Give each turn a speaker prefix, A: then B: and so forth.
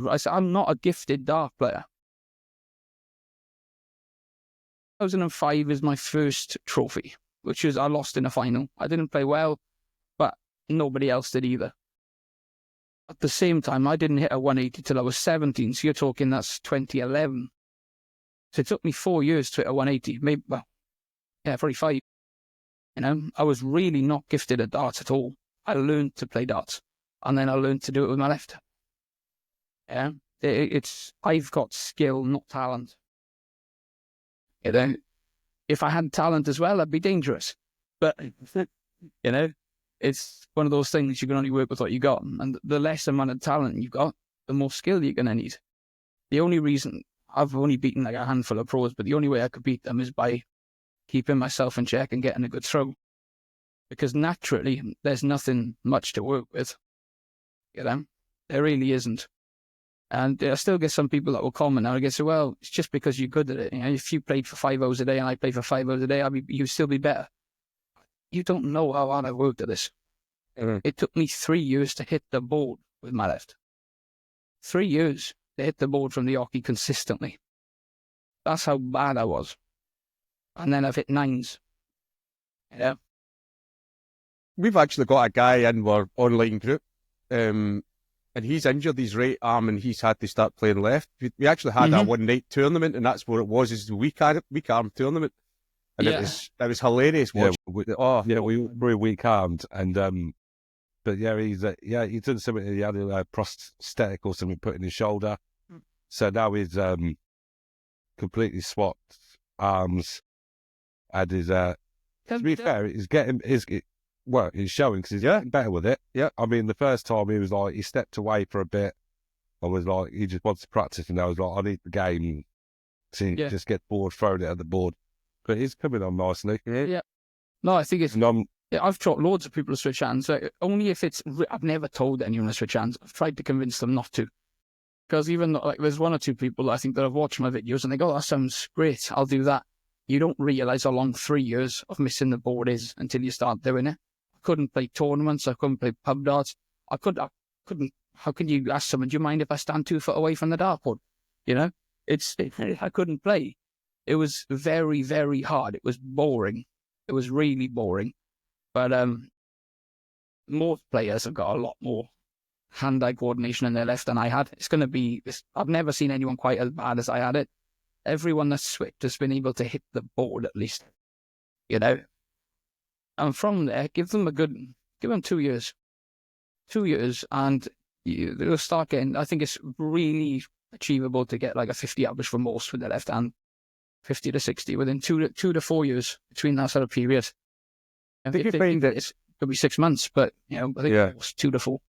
A: I said, I'm not a gifted dart player. 2005 is my first trophy, which is I lost in a final. I didn't play well, but nobody else did either. At the same time, I didn't hit a 180 till I was 17, so you're talking that's 2011. So it took me 4 years to hit a 180, maybe, well, yeah, probably 5. You know, I was really not gifted at darts at all. I learned to play darts, and then I learned to do it with my left. Yeah, I've got skill, not talent. You know, if I had talent as well, I'd be dangerous. But, you know, it's one of those things you can only work with what you got. And the less amount of talent you've got, the more skill you're going to need. The only reason I've only beaten like a handful of pros, but the only way I could beat them is by keeping myself in check and getting a good throw. Because naturally, there's nothing much to work with. You know, there really isn't. And I still get some people that will comment now and I say, well, it's just because you're good at it. You know, if you played for 5 hours a day and I played for 5 hours a day, you'd still be better. You don't know how hard I worked at this. Mm-hmm. It took me 3 years to hit the board with my left. 3 years to hit the board from the oche consistently. That's how bad I was. And then I've hit 9s. Yeah.
B: We've actually got a guy in our online group, and he's injured his right arm and he's had to start playing left. We actually had a one-night tournament, and that's what it was, is the weak arm tournament. And it was hilarious watching.
C: We were weak-armed, and but yeah, he's done something. He had a prosthetic or something put in his shoulder, so now he's completely swapped arms. And his to be fair, he's showing because he's getting better with it. Yeah, I mean, the first time he was like, he stepped away for a bit. I was like, he just wants to practice, and I was like, I need the game to just get bored, throwing it at the board. But he's coming on nicely.
A: Yeah. No, I think it's. I've taught loads of people to switch hands. Only if it's. I've never told anyone to switch hands. I've tried to convince them not to. Because even like there's 1 or 2 people I think that have watched my videos and they go, "Oh, that sounds great. I'll do that." You don't realise how long 3 years of missing the board is until you start doing it. I couldn't play tournaments. I couldn't play pub darts. I couldn't. How can you ask someone, do you mind if I stand 2 foot away from the dartboard? You know, I couldn't play. It was very, very hard. It was boring. It was really boring. But most players have got a lot more hand-eye coordination in their left than I had. It's going to be. I've never seen anyone quite as bad as I had it. Everyone that's switched has been able to hit the board at least, you know. And from there, give them 2 years. 2 years, and they'll start getting, I think it's really achievable to get like a 50 average for most with the left hand, 50 to 60 within 2 to 4 years between that sort of period.
B: Did you find that
A: it could be 6 months, but, you know, I think it was 2 to 4.